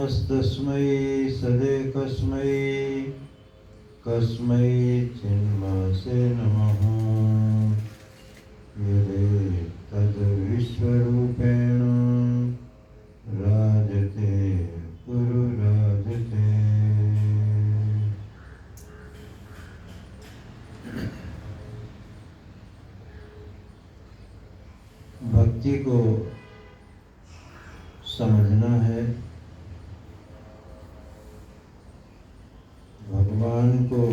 नमस्तस्मै सदेकस्मै कस्मै चिन्मसे नमः यदेतद्विश्वरूपेण राजते पुरुराजते। भक्ति को समझना है, भगवान को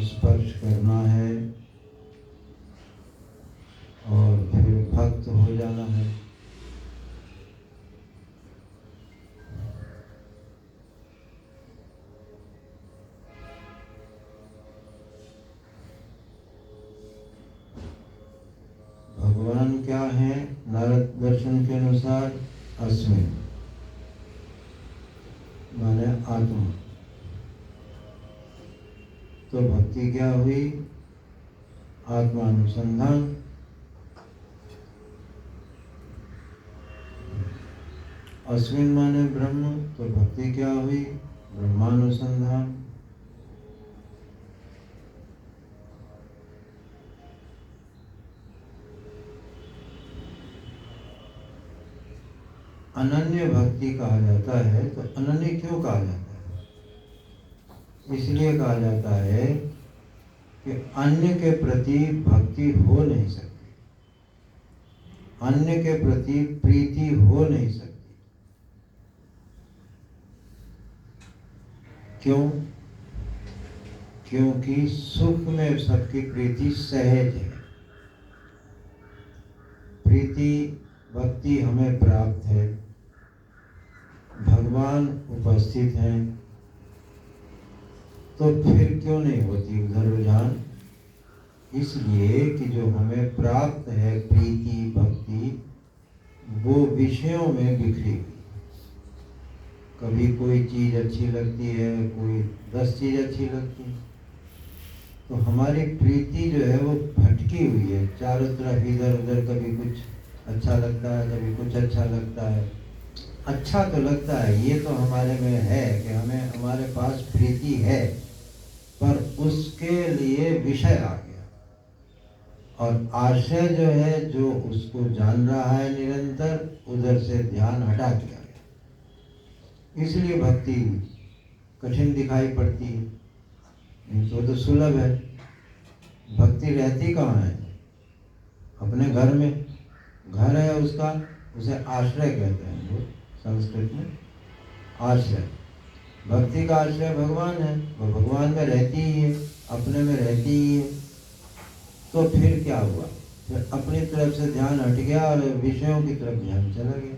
स्पर्श करना है और फिर भक्त हो जाना है। भगवान क्या है? नारद दर्शन के अनुसार अस्मिन् माने आत्मा। तो भक्ति क्या हुई? आत्मानुसंधान। अस्मिन् माने ब्रह्म, तो भक्ति क्या हुई? ब्रह्मानुसंधान। अनन्य भक्ति कहा जाता है। तो अनन्य क्यों कहा जाता है? इसलिए कहा जाता है कि अन्य के प्रति भक्ति हो नहीं सकती, अन्य के प्रति प्रीति हो नहीं सकती। क्यों? क्योंकि सुख में सबकी प्रीति सहज है। प्रीति भक्ति हमें प्राप्त है, भगवान उपस्थित हैं, तो फिर क्यों नहीं होती उधर रुझान? इसलिए कि जो हमें प्राप्त है प्रीति भक्ति, वो विषयों में बिखरी हुई। कभी कोई चीज अच्छी लगती है, कोई 10 चीज अच्छी लगती है, तो हमारी प्रीति जो है वो भटकी हुई है चारों तरफ, इधर उधर। कभी कुछ अच्छा लगता है, कभी कुछ अच्छा लगता है। अच्छा तो लगता है, ये तो हमारे में है कि हमें हमारे पास प्रीति है, पर उसके लिए विषय आ गया और आशय जो है, जो उसको जान रहा है निरंतर, उधर से ध्यान हटा दिया गया। इसलिए भक्ति कठिन दिखाई पड़ती है। नहीं तो सुलभ है। भक्ति रहती कहाँ है? अपने घर में। घर है उसका, उसे आश्रय कहते हैं वो संस्कृत में, आश्रय। भक्ति का आश्रय भगवान है, वो भगवान में रहती ही है, अपने में रहती ही है। तो फिर क्या हुआ? फिर अपनी तरफ से ध्यान हट गया और विषयों की तरफ ध्यान चला गया।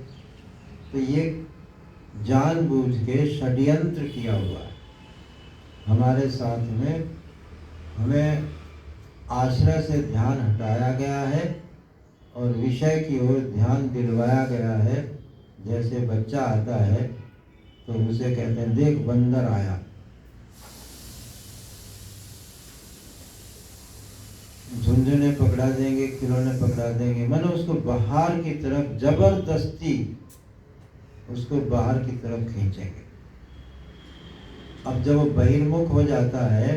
तो ये जानबूझ के षड्यंत्र किया हुआ है हमारे साथ में। हमें आश्रय से ध्यान हटाया गया है और विषय की ओर ध्यान दिलवाया गया है। जैसे बच्चा आता है तो उसे कहते हैं देख बंदर आया, झुंझुने पकड़ा देंगे, खिलौने पकड़ा देंगे, मैंने उसको बाहर की तरफ जबरदस्ती उसको बाहर की तरफ खींचेंगे। अब जब वो बहिर्मुख हो जाता है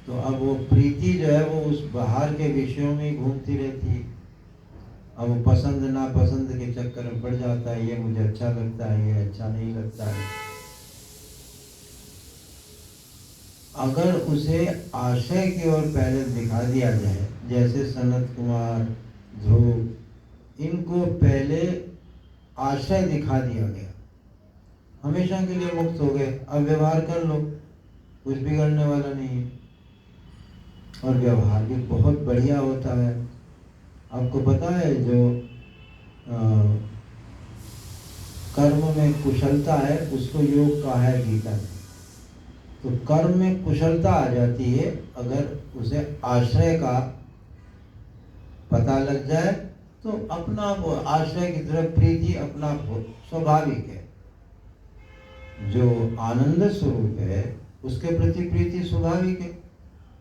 तो अब वो प्रीति जो है वो उस बाहर के विषयों में घूमती रहती है। अब वो पसंद नापसंद के चक्कर में पड़ जाता है, ये मुझे अच्छा लगता है, ये अच्छा नहीं लगता है। अगर उसे आशय की ओर पहले दिखा दिया जाए, जैसे सनत कुमार, ध्रुव, इनको पहले आशय दिखा दिया गया, हमेशा के लिए मुक्त हो गए, अब व्यवहार कर लो, कुछ बिगड़ने वाला नहीं है। और व्यवहार भी बहुत बढ़िया होता है। आपको पता है जो कर्म में कुशलता है उसको योग कहा है गीता में। तो कर्म में कुशलता आ जाती है अगर उसे आश्रय का पता लग जाए, तो अपना वो आश्रय की तरफ प्रीति अपना स्वाभाविक है। जो आनंद स्वरूप है उसके प्रति प्रीति स्वाभाविक है,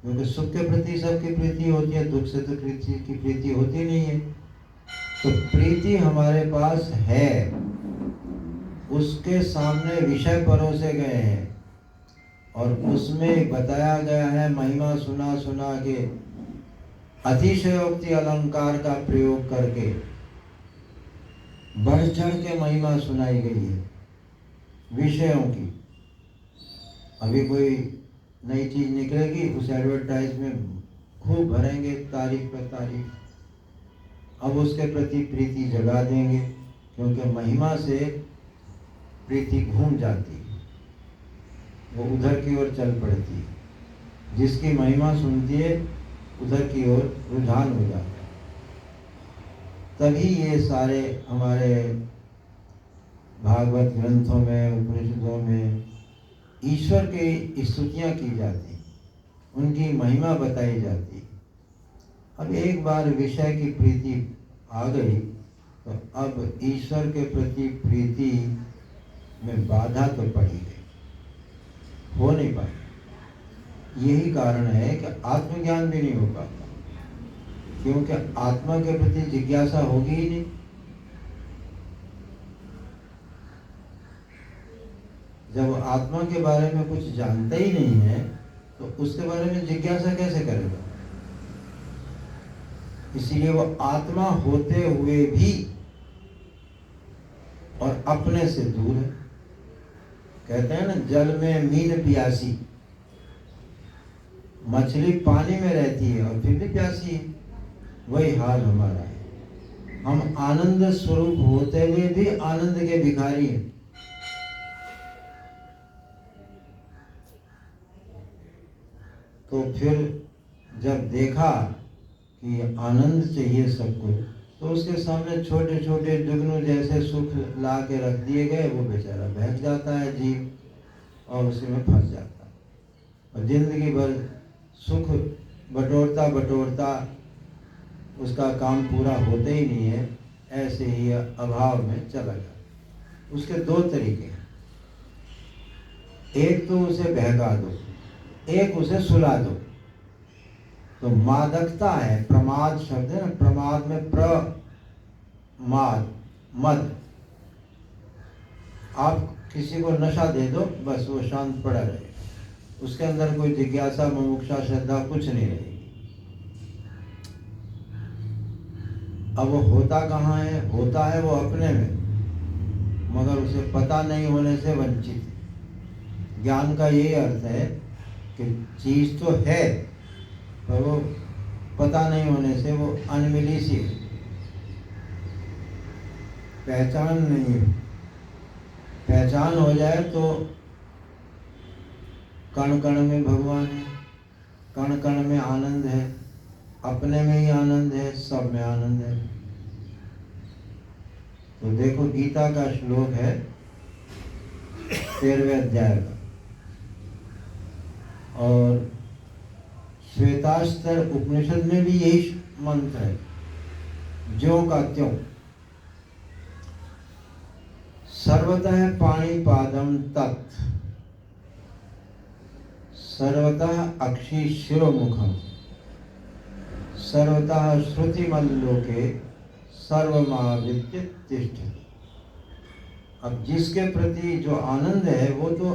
क्योंकि सुख के प्रति सबकी प्रीति होती है, दुख से तो किसी की प्रीति होती नहीं है। तो प्रीति हमारे पास है, उसके सामने विषय परोसे गए हैं और उसमें बताया गया है, महिमा सुना सुना के अतिशयोक्ति अलंकार का प्रयोग करके बढ़ चढ़ के महिमा सुनाई गई है विषयों की। अभी कोई नई चीज निकलेगी, उस एडवर्टाइज में खूब भरेंगे तारीफ पर तारीफ, अब उसके प्रति प्रीति जगा देंगे, क्योंकि महिमा से प्रीति घूम जाती है, वो उधर की ओर चल पड़ती है। जिसकी महिमा सुनती है उधर की ओर रुझान हो जाता है। तभी ये सारे हमारे भागवत ग्रंथों में, उपनिषदों में ईश्वर की स्तुतियाँ की जाती, उनकी महिमा बताई जाती। अब एक बार विषय की प्रीति आ गई तो अब ईश्वर के प्रति प्रीति में बाधा तो पड़ी गई, हो नहीं पाती। यही कारण है कि आत्मज्ञान भी नहीं हो पाता, क्योंकि आत्मा के प्रति जिज्ञासा होगी ही नहीं। जब आत्मा के बारे में कुछ जानता ही नहीं है तो उसके बारे में जिज्ञासा कैसे करेगा? इसीलिए वो आत्मा होते हुए भी और अपने से दूर है। कहते हैं ना, जल में मीन प्यासी, मछली पानी में रहती है और फिर भी प्यासी है। वही हाल हमारा है। हम आनंद स्वरूप होते हुए भी आनंद के भिखारी हैं। तो फिर जब देखा कि आनंद चाहिए सबको, तो उसके सामने छोटे छोटे जुगनू जैसे सुख ला के रख दिए गए, वो बेचारा बहक जाता है जीव और उसी में फंस जाता है और जिंदगी भर सुख बटोरता बटोरता उसका काम पूरा होते ही नहीं है, ऐसे ही अभाव में चला जाता। उसके दो तरीके हैं, एक तो उसे बहका दो, एक उसे सुला दो। तो मादकता है, प्रमाद शब्द है ना, प्रमाद में प्रमाद मद। आप किसी को नशा दे दो, बस वो शांत पड़ा रहेगा, उसके अंदर कोई जिज्ञासा, मुमुक्षा, श्रद्धा कुछ नहीं रहेगी। अब वो होता कहाँ है? होता है वो अपने में, मगर उसे पता नहीं होने से वंचित। ज्ञान का यही अर्थ है कि चीज तो है पर वो पता नहीं होने से वो अनमिली सी है, पहचान नहीं है। पहचान हो जाए तो कण कण में भगवान है, कण कण में आनंद है, अपने में ही आनंद है, सब में आनंद है। तो देखो, गीता का श्लोक है 13वें अध्याय का, और श्वेताश्तर उपनिषद में भी यही मंत्र है, ज्यों का त्यों। सर्वतः पाणिपादम तत्, सर्वतः अक्षि शिरोमुखम, सर्वतः श्रुतिमल्लोके सर्वमावृत्य तिष्ठति। अब जिसके प्रति जो आनंद है वो तो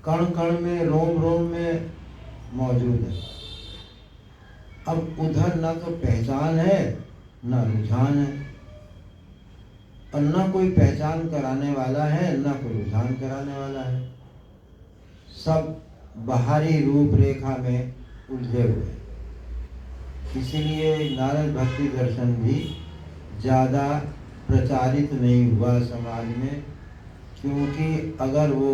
कण कण में, रोम रोम में मौजूद है। अब उधर ना तो पहचान है ना रुझान है, और ना कोई पहचान कराने वाला है ना कोई रुझान कराने वाला है। सब बाहरी रूपरेखा में उलझे हुए। इसीलिए नारद भक्ति दर्शन भी ज़्यादा प्रचारित नहीं हुआ समाज में, क्योंकि अगर वो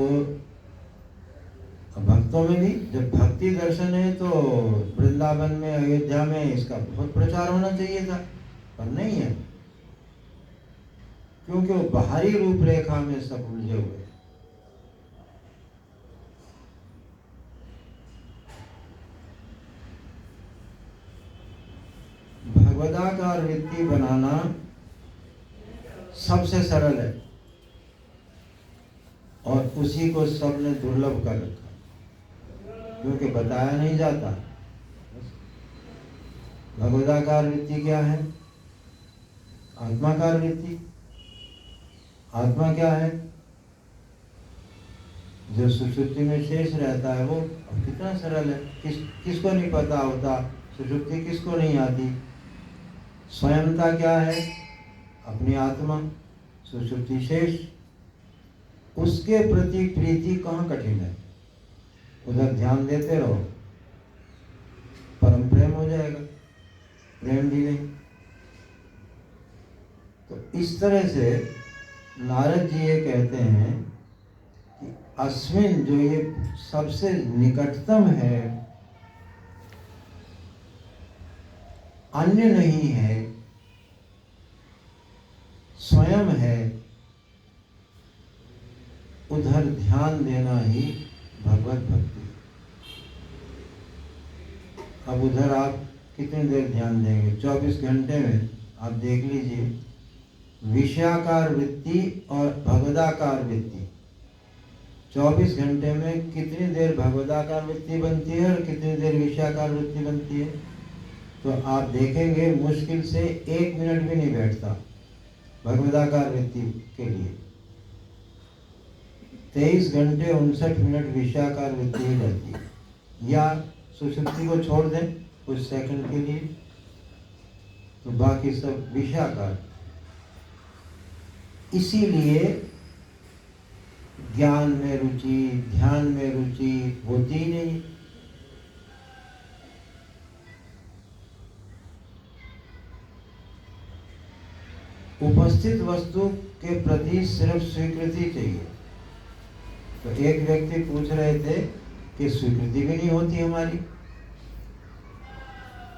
भक्तों में भी, जब भक्ति दर्शन है तो वृंदावन में, अयोध्या में इसका बहुत प्रचार होना चाहिए था, पर नहीं है, क्योंकि वो बाहरी रूपरेखा में सब उलझे हुए। भगवदाकार वृत्ति बनाना सबसे सरल है और उसी को सबने दुर्लभ कर रखा, क्योंकि बताया नहीं जाता। भगवदाकार वृत्ति क्या है? आत्माकार वृत्ति। आत्मा क्या है? जो सुषुप्ति में शेष रहता है वो कितना सरल है। किसको नहीं पता होता सुषुप्ति किसको नहीं आती। स्वयंता क्या है? अपनी आत्मा, सुषुप्ति शेष। उसके प्रति प्रीति कहाँ कठिन है, उधर ध्यान देते रहो, परम प्रेम हो जाएगा। प्रेम भी नहीं। तो इस तरह से नारद जी ये कहते हैं कि अस्मिन, जो ये सबसे निकटतम है, अन्य नहीं है, स्वयं है, उधर ध्यान देना ही भगवत भक्ति। अब उधर आप कितनी देर ध्यान देंगे? 24 घंटे में आप देख लीजिए, विषयाकार वृत्ति और भगवदाकार वृत्ति, 24 घंटे में कितनी देर भगवदाकार वृत्ति बनती है और कितनी देर विषयाकार वृत्ति बनती है। तो आप देखेंगे मुश्किल से 1 मिनट भी नहीं बैठता भगवदाकार वृत्ति के लिए। 23 घंटे 59 मिनट विषयाकार वृत्ति ही रहती है। या सुषुप्ति को छोड़ दें कुछ सेकंड के लिए, तो बाकी सब विषयाकार। इसीलिए ज्ञान में रुचि, ध्यान में रुचि होती ही नहीं। उपस्थित वस्तु के प्रति सिर्फ स्वीकृति चाहिए। तो एक व्यक्ति पूछ रहे थे कि स्वीकृति भी नहीं होती हमारी।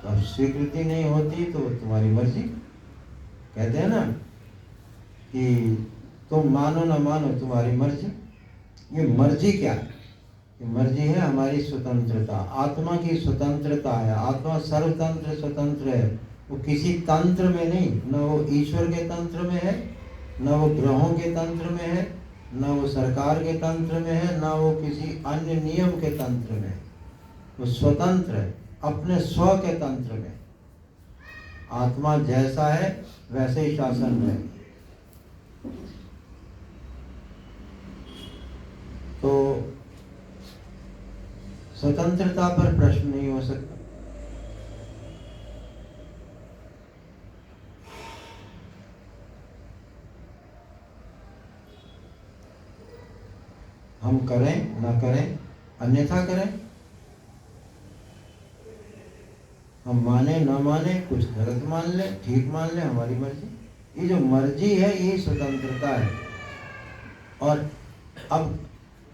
तो अब स्वीकृति नहीं होती तो तुम्हारी मर्जी। कहते हैं ना कि तुम मानो ना मानो तुम्हारी मर्जी। ये मर्जी क्या है? ये मर्जी है हमारी स्वतंत्रता, आत्मा की स्वतंत्रता है। आत्मा सर्वतंत्र स्वतंत्र है। वो किसी तंत्र में नहीं, न वो ईश्वर के तंत्र में है, न वो ग्रहों के तंत्र में है, न वो सरकार के तंत्र में है, न वो किसी अन्य नियम के तंत्र में है। वो स्वतंत्र है, अपने स्व के तंत्र में। आत्मा जैसा है वैसे ही शासन है। तो स्वतंत्रता पर प्रश्न नहीं हो सकता। हम करें ना करें, अन्यथा करें, हम माने ना माने, कुछ गलत मान ले, ठीक मान ले, हमारी मर्जी। ये जो मर्जी है यही स्वतंत्रता है। और अब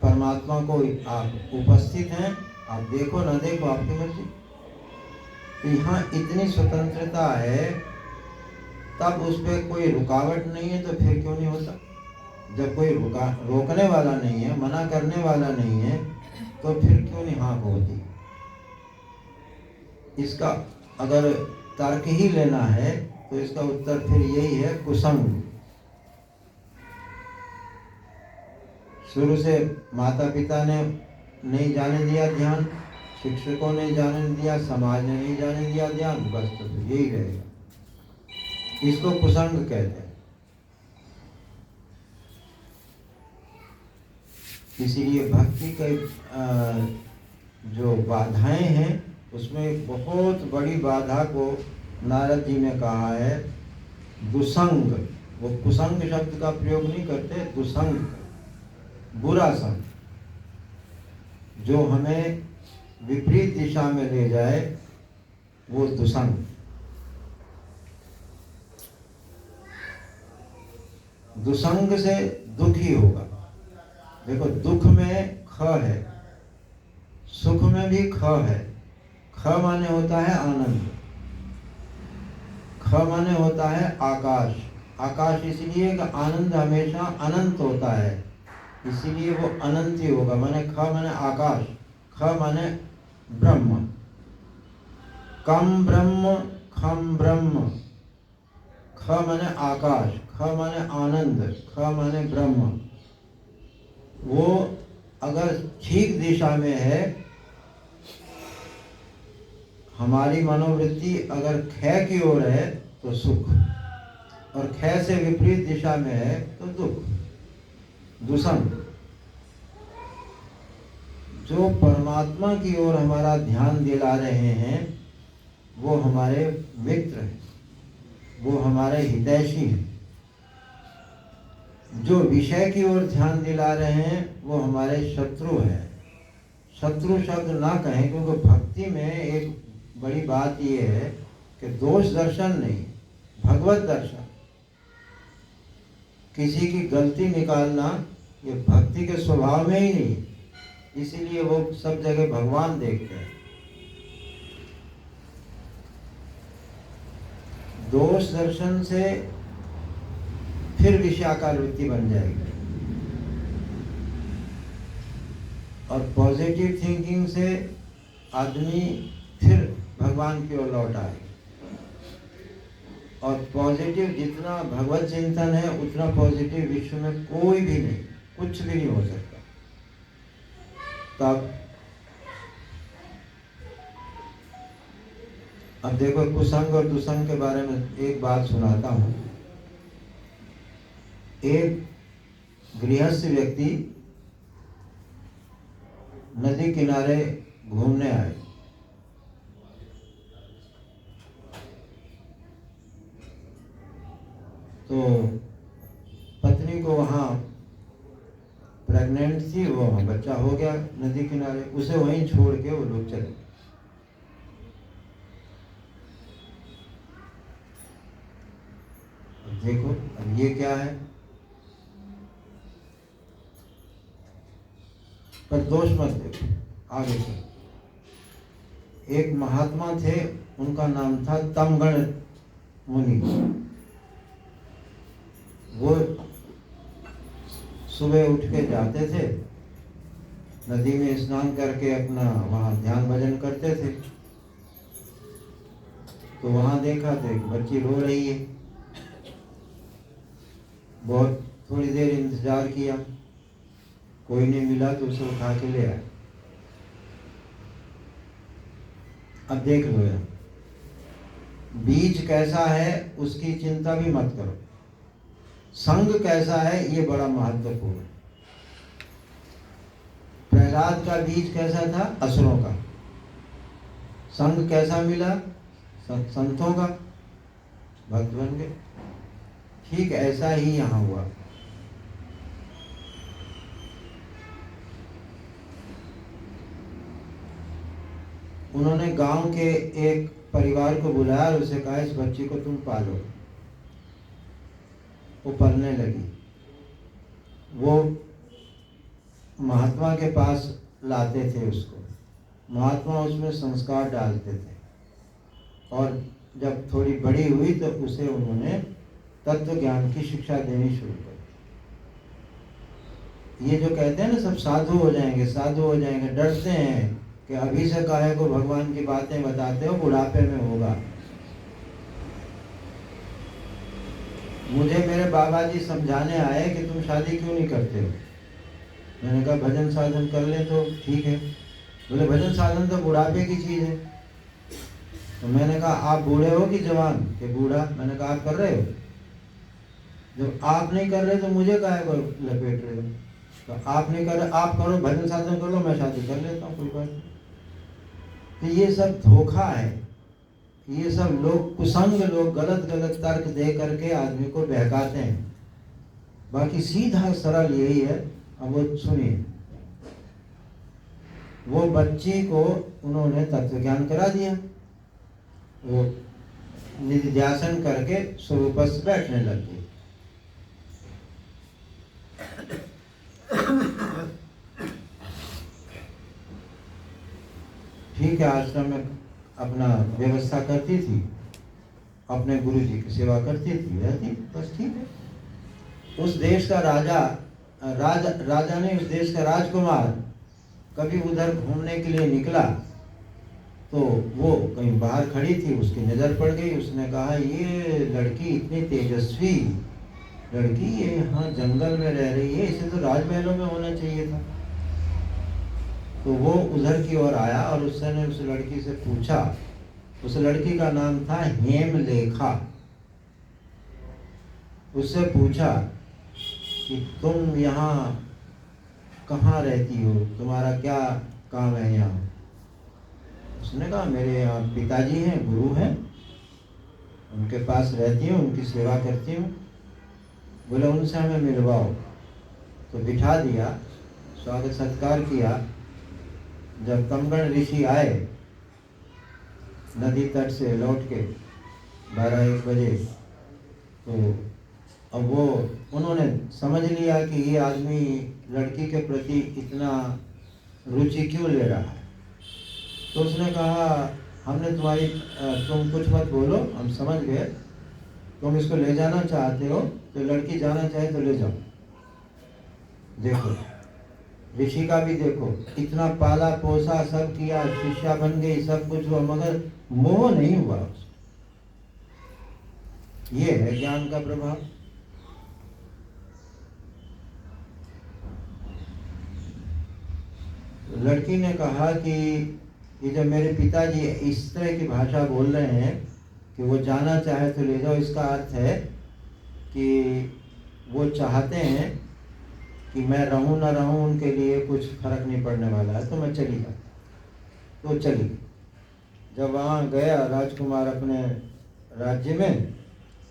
परमात्मा को आप उपस्थित हैं, आप देखो ना देखो आपकी मर्जी। तो यहाँ इतनी स्वतंत्रता है, तब उस पर कोई रुकावट नहीं है, तो फिर क्यों नहीं होता? जब कोई रोकने वाला नहीं है, मना करने वाला नहीं है, तो फिर क्यों नहीं हाँ होती? इसका अगर तर्क ही लेना है तो इसका उत्तर फिर यही है, कुसंग। शुरू से माता पिता ने नहीं जाने दिया ध्यान, शिक्षकों ने जाने दिया, समाज ने नहीं जाने दिया ध्यान, बस तो यही रहेगा। इसको कुसंग कहते हैं। इसीलिए भक्ति के जो बाधाएं हैं उसमें एक बहुत बड़ी बाधा को नारद जी ने कहा है दुसंग। वो कुसंग शब्द का प्रयोग नहीं करते, दुसंग, बुरा संग, जो हमें विपरीत दिशा में ले जाए, वो दुसंग। दुसंग से दुख ही होगा। देखो, दुख में ख है, सुख में भी ख है। ख माने होता है आनंद, ख माने होता है आकाश। आकाश इसलिए कि आनंद हमेशा अनंत होता है, इसीलिए वो अनंत ही होगा। माने ख माने आकाश, ख माने ब्रह्म। कम ब्रह्म, खम ब्रह्म। ख माने आकाश, ख माने आनंद, ख माने ब्रह्म। वो अगर ठीक दिशा में है, हमारी मनोवृत्ति अगर ख की ओर है तो सुख, और ख से विपरीत दिशा में है तो दुख, दुसंग। जो परमात्मा की ओर हमारा ध्यान दिला रहे हैं वो हमारे मित्र हैं, वो हमारे हितैषी हैं। जो विषय की ओर ध्यान दिला रहे हैं वो हमारे शत्रु हैं। शत्रु शब्द ना कहें, क्योंकि भक्ति में एक बड़ी बात ये है कि दोष दर्शन नहीं, भगवत दर्शन। किसी की गलती निकालना ये भक्ति के स्वभाव में ही नहीं, इसीलिए वो सब जगह भगवान देखते हैं। दोष दर्शन से फिर विषयाकार वृत्ति बन जाएगी, और पॉजिटिव थिंकिंग से आदमी फिर भगवान की ओर लौट आएगा। और पॉजिटिव जितना भगवत चिंतन है उतना पॉजिटिव विश्व में कोई भी नहीं, कुछ भी नहीं हो सकता। तब अब देखो, कुसंग और दुसंग के बारे में एक बात सुनाता हूँ। एक गृहस्थ व्यक्ति नदी किनारे घूमने आए। तो पत्नी को वहाँ प्रेग्नेंट थी, वो वहाँ बच्चा हो गया नदी किनारे, उसे वहीं छोड़ के वो लोग चले। अब देखो, अब ये क्या है, पर दोष मत देखो, आगे चलो। एक महात्मा थे, उनका नाम था तमगण मुनि। वो सुबह उठ के जाते थे, नदी में स्नान करके अपना वहाँ ध्यान भजन करते थे। तो वहाँ देखा तो एक बच्ची रो रही है। बहुत थोड़ी देर इंतजार किया, कोई नहीं मिला तो उसे उठा के ले आए। अब देख लो यार, बीज कैसा है उसकी चिंता भी मत करो, संग कैसा है ये बड़ा महत्वपूर्ण है। प्रहलाद का बीज कैसा था? असुरों का। संग कैसा मिला? संतों का, भक्त बन गए। ठीक ऐसा ही यहाँ हुआ। उन्होंने गांव के एक परिवार को बुलाया और उसे कहा, इस बच्ची को तुम पालो। वो पलने लगी। वो महात्मा के पास लाते थे उसको, महात्मा उसमें संस्कार डालते थे, और जब थोड़ी बड़ी हुई तो उसे उन्होंने तत्व ज्ञान की शिक्षा देनी शुरू कर दी। ये जो कहते हैं ना सब साधु हो जाएंगे, साधु हो जाएंगे, डरते हैं कि अभी से काहे को भगवान की बातें बताते हो, बुढ़ापे में होगा। मुझे मेरे बाबा जी समझाने आए कि तुम शादी क्यों नहीं करते हो। मैंने कहा भजन साधन कर ले तो ठीक है। बोले भजन साधन तो बुढ़ापे की चीज़ है। तो मैंने कहा आप बूढ़े हो कि जवान? कि बूढ़ा। मैंने कहा आप कर रहे हो? जब आप नहीं कर रहे तो मुझे काहे को लपेट रहे हो? तो आप नहीं कर रहे, आप करो, भजन साधन कर लो, मैं शादी कर लेता हूँ, कोई बात नहीं। तो ये सब धोखा है। ये सब लोग, कुसंग लोग गलत गलत तर्क दे करके आदमी को बहकाते हैं। बाकी सीधा सरल यही है। अब वो सुनिए, वो बच्ची को उन्होंने तत्व ज्ञान करा दिया। वो निध्यासन करके स्वरूपस्थ बैठने लग गई। ठीक है, आश्रम में अपना व्यवस्था करती थी, अपने गुरु जी की सेवा करती थी, रहती, बस ठीक है। उस देश का राजा ने, उस देश का राजकुमार कभी उधर घूमने के लिए निकला तो वो कहीं बाहर खड़ी थी, उसकी नज़र पड़ गई। उसने कहा ये लड़की इतनी तेजस्वी लड़की, ये यहाँ जंगल में रह रही है, इसे तो राजमहलों में होना चाहिए था। तो वो उधर की ओर आया और उसने उस लड़की से पूछा। उस लड़की का नाम था हेमलेखा। उससे पूछा कि तुम यहाँ कहाँ रहती हो, तुम्हारा क्या काम है यहाँ? उसने कहा मेरे यहाँ पिताजी हैं, गुरु हैं, उनके पास रहती हूँ, उनकी सेवा करती हूँ। बोले उनसे हमें मिलवाओ। तो बिठा दिया, स्वागत सत्कार किया। जब कमगण ऋषि आए नदी तट से लौट के 12-1 बजे, तो अब वो उन्होंने समझ लिया कि ये आदमी लड़की के प्रति इतना रुचि क्यों ले रहा है। तो उसने कहा हमने तुम कुछ मत बोलो, हम समझ गए, तुम इसको ले जाना चाहते हो तो लड़की जाना चाहे तो ले जाओ। देखो ऋषि का भी देखो, इतना पाला पोसा सब किया, शिष्या बन गई, सब कुछ हुआ, मगर मोह नहीं हुआ। ये है ज्ञान का प्रभाव। लड़की ने कहा कि ये जब मेरे पिताजी इस तरह की भाषा बोल रहे हैं कि वो जाना चाहे तो ले जाओ, इसका अर्थ है कि वो चाहते हैं कि मैं रहूं ना रहूं उनके लिए कुछ फर्क नहीं पड़ने वाला है, तो मैं चली जाऊँ। तो चली। जब वहाँ गया राजकुमार अपने राज्य में,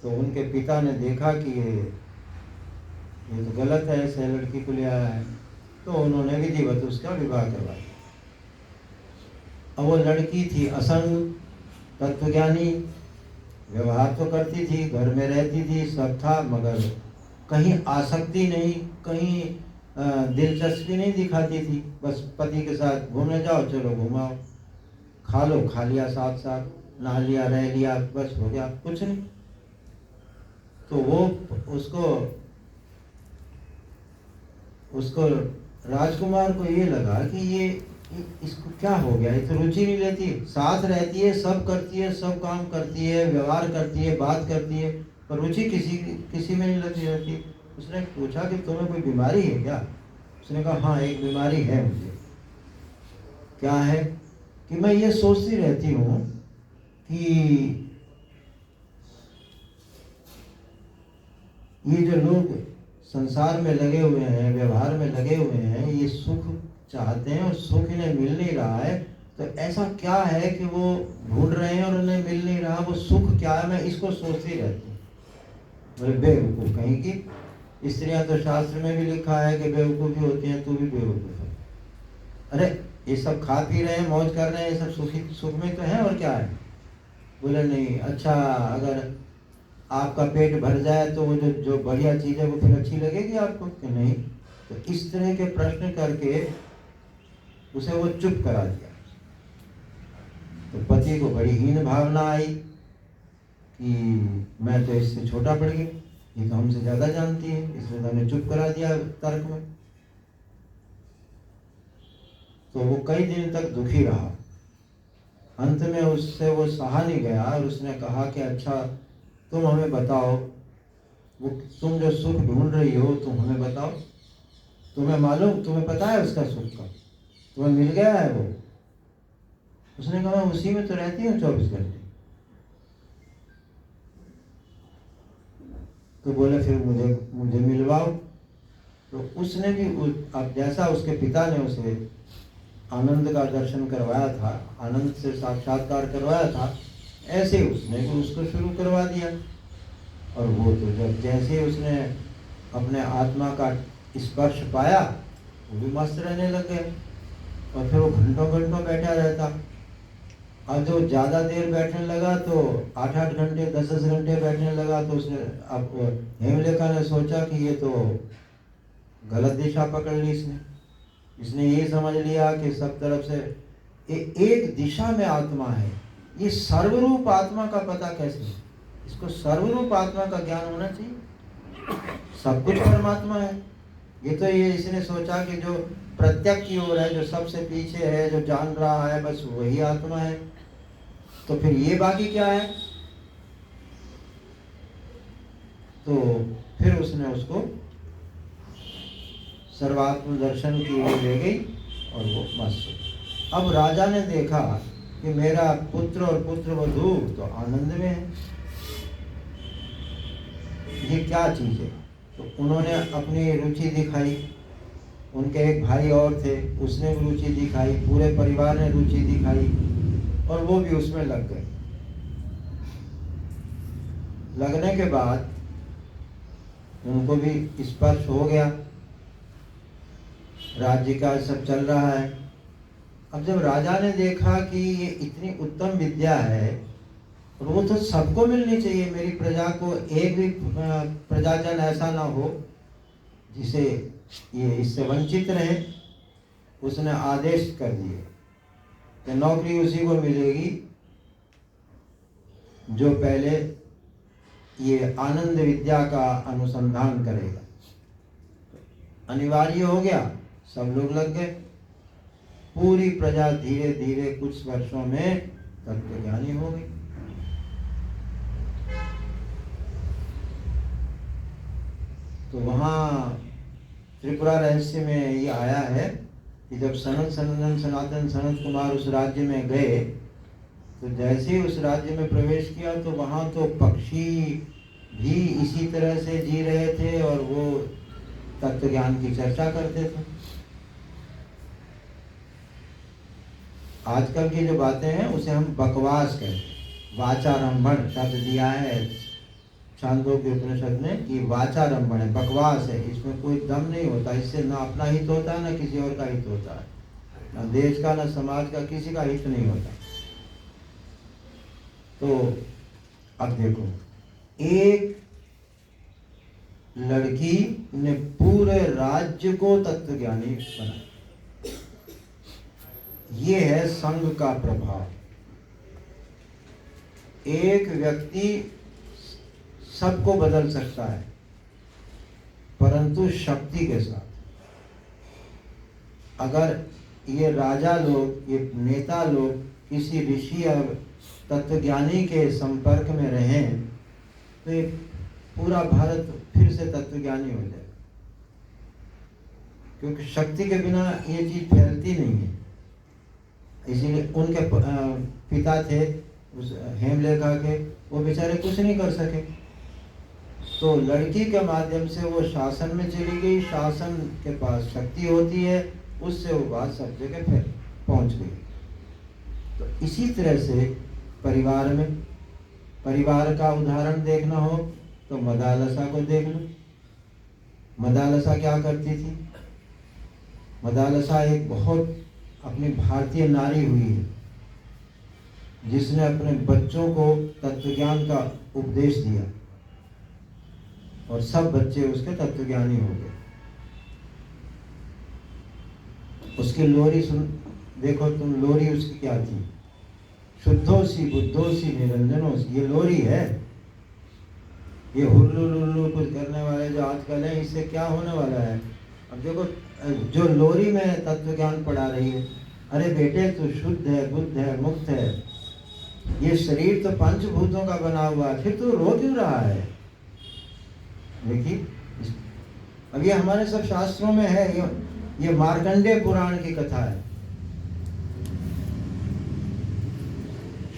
तो उनके पिता ने देखा कि ये तो गलत है, ऐसे लड़की को ले आया है। तो उन्होंने विधिवत उसका विवाह करवाया। अब वो लड़की थी असंग, तत्वज्ञानी, व्यवहार तो करती थी, घर में रहती थी, सब था, मगर कहीं आसक्ति नहीं, कहीं दिलचस्पी नहीं दिखाती थी। बस पति के साथ घूमने जाओ, चलो घुमाओ, खा लो, खा लिया, साथ साथ नहा लिया, रह लिया, बस हो गया, कुछ नहीं। तो वो उसको राजकुमार को ये लगा कि ये इसको क्या हो गया, ये तो रुचि नहीं लेती, साथ रहती है, सब करती है, सब काम करती है, व्यवहार करती है, बात करती है, पर रुचि किसी में नहीं लगती रहती। उसने पूछा कि तुम्हें कोई बीमारी है क्या? उसने कहा हाँ एक बीमारी है मुझे। क्या है? कि मैं ये सोचती रहती हूँ कि ये जो लोग संसार में लगे हुए हैं, व्यवहार में लगे हुए हैं, ये सुख चाहते हैं और सुख इन्हें मिल नहीं रहा है, तो ऐसा क्या है कि वो ढूंढ रहे हैं और उन्हें मिल नहीं रहा, वो सुख क्या है? मैं इसको सोचती रहती हूँ। बोले बेवकूफ़ कहीं की, स्त्रियां तो शास्त्र में भी लिखा है कि बेवकूफ़ी होती हैं, तू भी बेवकूफ़ है। अरे ये सब खा पी रहे हैं, मौज कर रहे हैं, ये सब सुख में तो है, और क्या है? बोले नहीं, अच्छा अगर आपका पेट भर जाए तो वो जो बढ़िया चीज़ है वो फिर अच्छी लगेगी आपको कि नहीं? तो इस तरह के प्रश्न करके उसे वो चुप करा दिया। तो पति को बड़ी हीन भावना आई कि मैं तो इससे छोटा पड़ गया, ये तो हमसे ज़्यादा जानती है, इसलिए तो हमें चुप करा दिया तर्क में। तो वो कई दिन तक दुखी रहा। अंत में उससे वो सहा नहीं गया और उसने कहा कि अच्छा तुम हमें बताओ, वो तुम जो सुख ढूंढ रही हो तुम हमें बताओ, तुम्हें मालूम, तुम्हें पता है उसका सुख का, तुम्हें मिल गया है वो? उसने कहा उसी में तो रहती हूँ 24 घंटे। तो बोले फिर मुझे मिलवाओ। तो उसने भी अब जैसा उसके पिता ने उसे आनंद का दर्शन करवाया था, आनंद से साक्षात्कार करवाया था, ऐसे उसने भी उसको शुरू करवा दिया। और वो तो जब जैसे उसने अपने आत्मा का स्पर्श पाया, वो भी मस्त रहने लग गए और फिर वो घंटों घंटों बैठा रहता। और जो ज़्यादा देर बैठने लगा तो 8-8 घंटे 10-10 घंटे बैठने लगा। तो उसने अब हेमलेखा ने सोचा कि ये तो गलत दिशा पकड़ ली इसने ये समझ लिया कि सब तरफ से एक दिशा में आत्मा है। ये सर्वरूप आत्मा का पता कैसे है? इसको सर्वरूप आत्मा का ज्ञान होना चाहिए। सब कुछ परमात्मा है। ये इसने सोचा कि जो प्रत्यक्ष की ओर है, जो सबसे पीछे है, जो जान रहा है, बस वही आत्मा है। तो फिर ये बाकी क्या है? तो फिर उसने उसको सर्वात्म दर्शन की ओर ले गई और वो मस्त। अब राजा ने देखा कि मेरा पुत्र और पुत्र वधू तो आनंद में है, ये क्या चीज़ है। तो उन्होंने अपनी रुचि दिखाई, उनके एक भाई और थे, उसने भी रुचि दिखाई, पूरे परिवार ने रुचि दिखाई और वो भी उसमें लग गए। लगने के बाद उनको भी स्पर्श हो गया, राज्य का सब चल रहा है। अब जब राजा ने देखा कि ये इतनी उत्तम विद्या है और वो तो सबको मिलनी चाहिए, मेरी प्रजा को एक भी प्रजाजन ऐसा ना हो जिसे ये इससे वंचित रहे, उसने आदेश कर दिए कि नौकरी उसी को मिलेगी जो पहले ये आनंद विद्या का अनुसंधान करेगा। अनिवार्य हो गया, सब लोग लग गए। पूरी प्रजा धीरे धीरे कुछ वर्षों में तत्वज्ञानी हो गई। तो वहाँ त्रिपुरा रहस्य में ये आया है कि जब सनातन सनत कुमार उस राज्य में गए तो जैसे ही उस राज्य में प्रवेश किया तो वहाँ तो पक्षी भी इसी तरह से जी रहे थे और वो तत्व ज्ञान की चर्चा करते थे। आजकल की जो बातें हैं उसे हम बकवास कहते हैं। वाचारंभण शब्द दिया है छांदोग्य उपनिषद में कि वाचारंभण है, बकवास है, इसमें कोई दम नहीं होता, इससे ना अपना हित होता है ना किसी और का हित होता है, ना देश का ना समाज का किसी का हित नहीं होता। तो अब देखो, एक लड़की ने पूरे राज्य को तत्वज्ञानी बनाया। ये है संघ का प्रभाव। एक व्यक्ति सबको बदल सकता है परंतु शक्ति के साथ। अगर ये राजा लोग, ये नेता लोग किसी ऋषि और तत्वज्ञानी के संपर्क में रहें तो ये पूरा भारत फिर से तत्वज्ञानी हो जाए, क्योंकि शक्ति के बिना ये चीज फैलती नहीं है। इसीलिए उनके पिता थे उस हेमलेखा के, वो बेचारे कुछ नहीं कर सके, तो लड़की के माध्यम से वो शासन में चली गई। शासन के पास शक्ति होती है, उससे वो बात सब जगह फिर पहुंच गई। तो इसी तरह से परिवार में, परिवार का उदाहरण देखना हो तो मदालसा को देख लो। मदालसा क्या करती थी? मदालसा एक बहुत अपनी भारतीय नारी हुई है जिसने अपने बच्चों को तत्वज्ञान का उपदेश दिया और सब बच्चे उसके तत्वज्ञानी हो गए। उसकी लोरी सुन, देखो तुम, लोरी उसकी क्या थी? शुद्धोसी बुद्धोसी निरंजनोसी, ये लोरी है। ये हुल्लू लुल्लू कुछ करने वाले जो आजकल है, इससे क्या होने वाला है? अब देखो, जो लोरी में तत्व ज्ञान पढ़ा रही है, अरे बेटे तू शुद्ध है, बुद्ध है, मुक्त है, ये शरीर तो पंचभूतों का बना हुआ है, फिर तू रो क्यों रहा है? देखिए, अब ये हमारे सब शास्त्रों में है, ये मार्कंडेय पुराण की कथा है।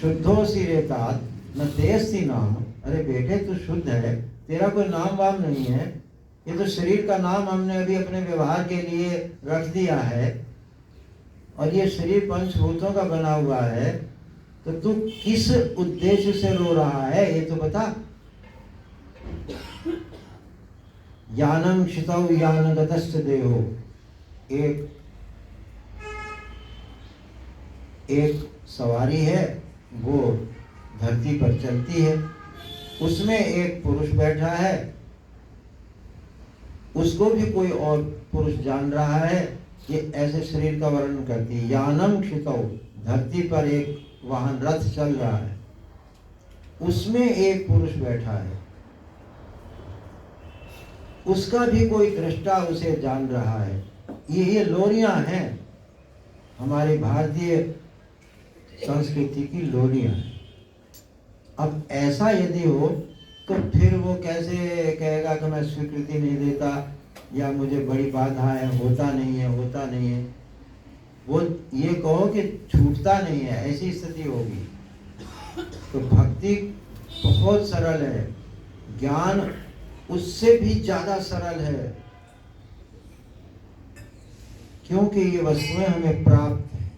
शुद्धोसी रेतात न तेस्ति नाम, अरे बेटे तू शुद्ध है, तेरा कोई नाम वाम नहीं है, ये तो शरीर का नाम हमने अभी अपने व्यवहार के लिए रख दिया है, और ये शरीर पंचभूतों का बना हुआ है, तो तू किस उद्देश्य से रो रहा है ये तो बता। यानम क्षितौ यानगतश्च देहो, एक सवारी है, वो धरती पर चलती है, उसमें एक पुरुष बैठा है, उसको भी कोई और पुरुष जान रहा है, ये ऐसे शरीर का वर्णन करती है। यानम क्षितौ, धरती पर एक वाहन रथ चल रहा है, उसमें एक पुरुष बैठा है, उसका भी कोई दृष्टा उसे जान रहा है। ये लोरियां हैं, हमारी भारतीय संस्कृति की लोरियां हैं। अब ऐसा यदि हो तो फिर वो कैसे कहेगा कि मैं स्वीकृति नहीं देता या मुझे बड़ी बाधा है, होता नहीं है। वो ये कहो कि छूटता नहीं है, ऐसी स्थिति होगी। तो भक्ति बहुत सरल है, ज्ञान उससे भी ज्यादा सरल है, क्योंकि ये वस्तुएं हमें प्राप्त है,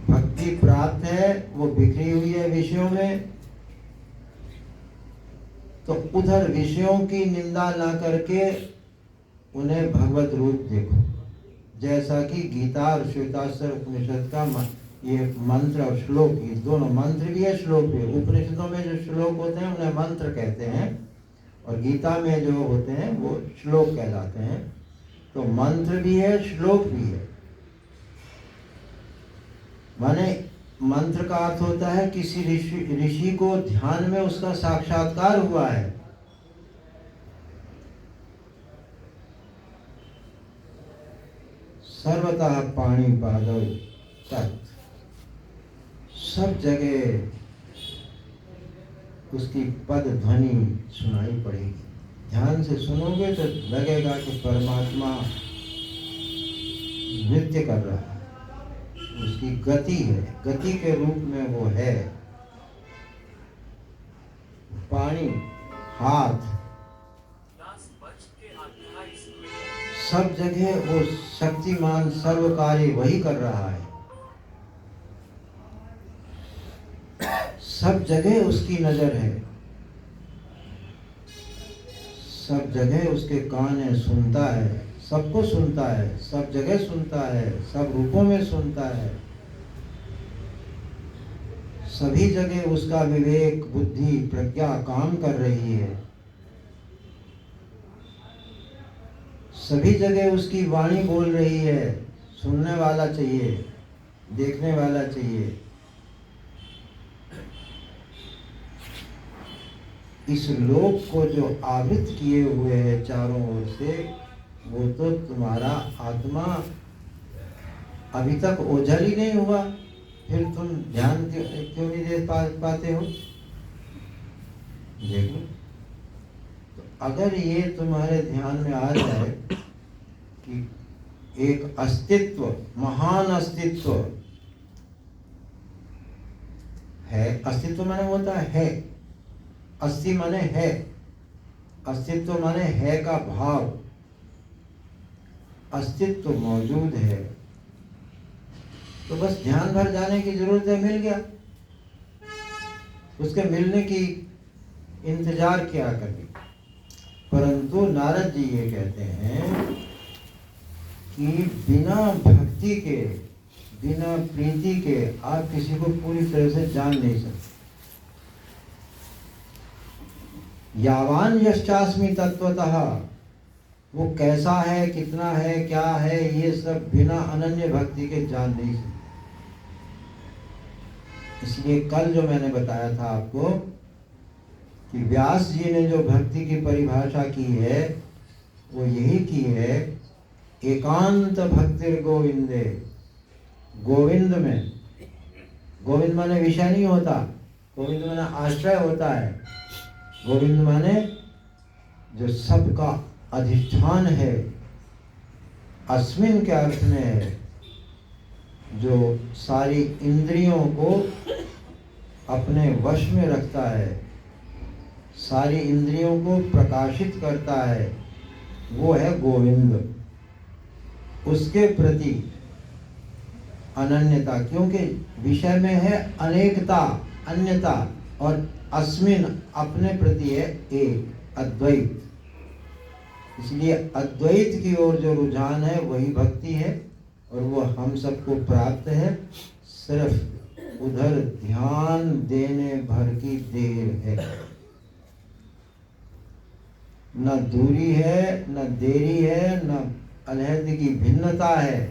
भक्ति प्राप्त है, वो बिखरी हुई है विषयों में। तो उधर विषयों की निंदा ना करके उन्हें भगवत रूप देखो, जैसा कि गीता और श्वेताश्वर उपनिषद का ये मंत्र और श्लोक, ये दोनों मंत्र भी है श्लोक भी है। उपनिषदों में जो श्लोक होते हैं उन्हें मंत्र कहते हैं, और गीता में जो होते हैं वो श्लोक कहलाते हैं। तो मंत्र भी है, श्लोक भी है। माने मंत्र का अर्थ होता है किसी ऋषि को ध्यान में उसका साक्षात्कार हुआ है। सर्वतः पाणी पादौ तत्, सब जगह उसकी पद ध्वनि सुनाई पड़ेगी। ध्यान से सुनोगे तो लगेगा कि परमात्मा नृत्य कर रहा है, उसकी गति है, गति के रूप में वो है। पानी, हाथ, सब जगह वो शक्तिमान सर्वकारी वही कर रहा है। सब जगह उसकी नजर है, सब जगह उसके कान है, सुनता है, सबको सुनता है, सब जगह सुनता है, सब रूपों में सुनता है। सभी जगह उसका विवेक, बुद्धि, प्रज्ञा काम कर रही है। सभी जगह उसकी वाणी बोल रही है। सुनने वाला चाहिए, देखने वाला चाहिए। इस लोक को जो आवृत किए हुए है चारों ओर से, वो तो तुम्हारा आत्मा अभी तक ओझल ही नहीं हुआ, फिर तुम ध्यान क्यों नहीं दे पाते हो? देखो, तो अगर ये तुम्हारे ध्यान में आ जाए कि एक अस्तित्व, महान अस्तित्व है। अस्तित्व माने होता है, अस्ति माने है, अस्तित्व माने है का भाव। अस्तित्व मौजूद है, तो बस ध्यान भर जाने की जरूरत है, मिल गया। उसके मिलने की इंतजार क्या करनी। परंतु नारद जी ये कहते हैं कि बिना भक्ति के, बिना प्रीति के आप किसी को पूरी तरह से जान नहीं सकते। यावान यश्चास्मि तत्वतः, वो कैसा है, कितना है, क्या है, ये सब बिना अनन्य भक्ति के जान नहीं सकते। इसलिए कल जो मैंने बताया था आपको कि व्यास जी ने जो भक्ति की परिभाषा की है वो यही की है, एकांत भक्तिर गोविंदे। गोविंद में, गोविंद माने विषय नहीं होता, गोविंद माने आश्रय होता है। गोविंद माने जो सबका अधिष्ठान है, अस्मिन के अर्थ में है, जो सारी इंद्रियों को अपने वश में रखता है, सारी इंद्रियों को प्रकाशित करता है, वो है गोविंद। उसके प्रति अनन्यता, क्योंकि विषय में है अनेकता, अन्यता, और अस्मिन अपने प्रति है एक, अद्वैत। इसलिए अद्वैत की ओर जो रुझान है वही भक्ति है, और वो हम सबको प्राप्त है। सिर्फ उधर ध्यान देने भर की देर है, न दूरी है, न देरी है, न अलहद की भिन्नता है।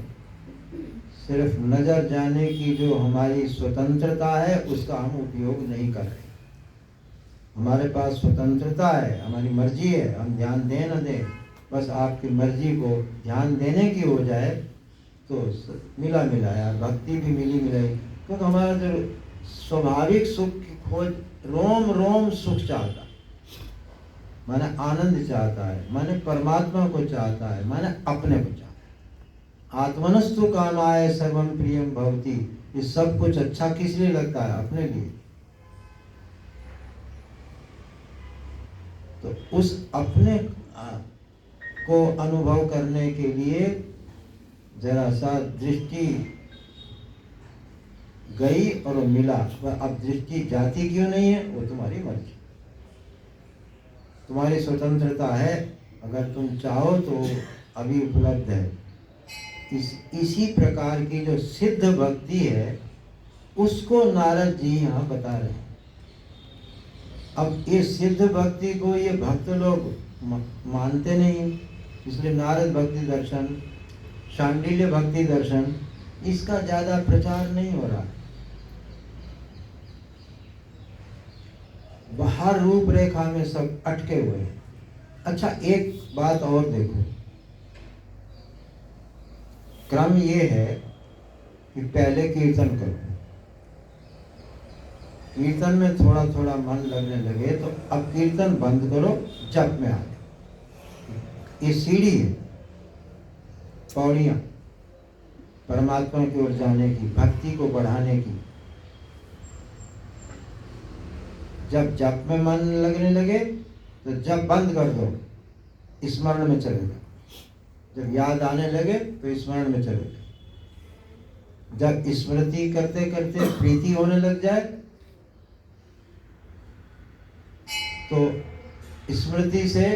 सिर्फ नजर जाने की जो हमारी स्वतंत्रता है उसका हम उपयोग नहीं कर रहे। हमारे पास स्वतंत्रता है, हमारी मर्जी है, हम ध्यान दें न दें, बस आपकी मर्जी को ध्यान देने की हो जाए तो मिला मिलाया, भक्ति भी मिली मिलाई। क्योंकि हमारा जो स्वाभाविक सुख की खोज, रोम रोम सुख चाहता है, माने आनंद चाहता है, माने परमात्मा को चाहता है, माने अपने को चाहता है। आत्मनस्तु कामाय सर्वम प्रियम भवति। ये सब कुछ अच्छा किस लिए लगता है? अपने लिए। तो उस अपने को अनुभव करने के लिए जरा सा दृष्टि गई और मिला। अब दृष्टि जाती क्यों नहीं है, वो तुम्हारी मर्जी, तुम्हारी स्वतंत्रता है। अगर तुम चाहो तो अभी उपलब्ध है। इसी प्रकार की जो सिद्ध भक्ति है उसको नारद जी यहाँ बता रहे हैं। अब ये सिद्ध भक्ति को ये भक्त लोग मानते नहीं, इसलिए नारद भक्ति दर्शन, शांडिल्य भक्ति दर्शन, इसका ज्यादा प्रचार नहीं हो रहा। बाहर रूपरेखा में सब अटके हुए हैं। अच्छा, एक बात और देखो, क्रम ये है कि पहले कीर्तन करो, कीर्तन में थोड़ा थोड़ा मन लगने लगे तो अब कीर्तन बंद करो, जप में आ जाओ। ये सीढ़ी है, पौड़ियां परमात्मा की ओर जाने की, भक्ति को बढ़ाने की। जब जप में मन लगने लगे तो जप बंद कर दो, स्मरण में चले जाओ। जब याद आने लगे तो स्मरण में चले जाओ। जब स्मृति करते करते प्रीति होने लग जाए तो स्मृति से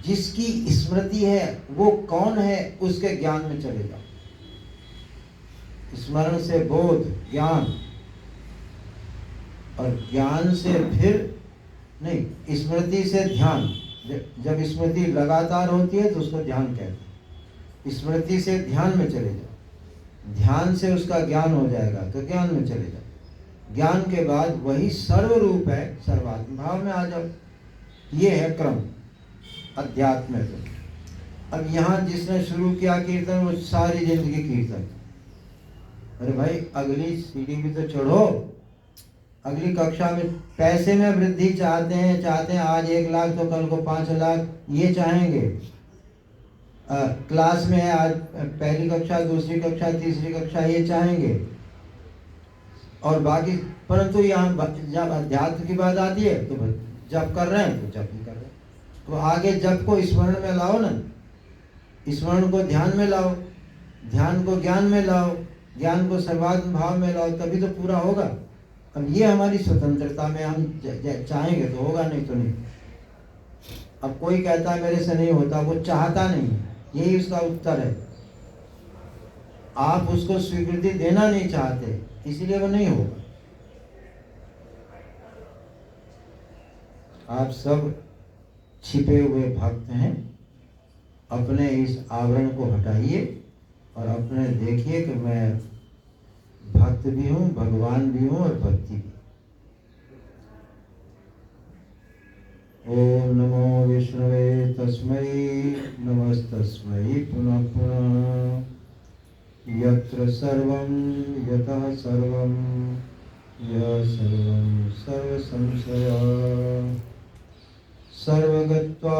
जिसकी स्मृति है वो कौन है उसके ज्ञान में चले जाओ। स्मरण से बोध, ज्ञान, और ज्ञान से फिर नहीं, स्मृति से ध्यान। जब स्मृति लगातार होती है तो उसको ध्यान कहते हैं। स्मृति से ध्यान में चले जाओ, ध्यान से उसका ज्ञान हो जाएगा तो ज्ञान में चले जाओ। ज्ञान के बाद वही सर्व रूप है, सर्वात्म भाव में आ जाओ। ये है क्रम अध्यात्म में। तो अब यहाँ जिसने शुरू किया कीर्तन वो सारी जिंदगी कीर्तन। अरे भाई, अगली सीढ़ी भी तो चढ़ो, अगली कक्षा में पैसे में वृद्धि चाहते हैं आज 1 लाख तो कल को 5 लाख, ये चाहेंगे। क्लास में है आज पहली कक्षा, दूसरी कक्षा, तीसरी कक्षा, ये चाहेंगे। और बाकी, परंतु यहाँ जब अध्यात्म की बात आती है तो जप कर रहे हैं तो जप ही कर रहे हैं। तो आगे जप को स्मरण में लाओ ना, स्मरण को ध्यान में लाओ, ध्यान को ज्ञान में लाओ, ज्ञान को सर्वात्म भाव में लाओ, तभी तो पूरा होगा। अब ये हमारी स्वतंत्रता में हम चाहेंगे तो होगा, नहीं तो नहीं। अब कोई कहता है मेरे से नहीं होता, वो चाहता नहीं है, यही उसका उत्तर है। आप उसको स्वीकृति देना नहीं चाहते, इसलिए वो नहीं होगा। आप सब छिपे हुए भक्त हैं, अपने इस आवरण को हटाइए और अपने देखिए कि मैं भक्त भी हूँ, भगवान भी हूँ और भक्ति भी। ओम नमो विष्णवे तस्मै नमस्तस्मै पुनः पुनः। यत्र सर्वं यतः सर्वं यः सर्वं सर्वसंशयः सर्वगत्वा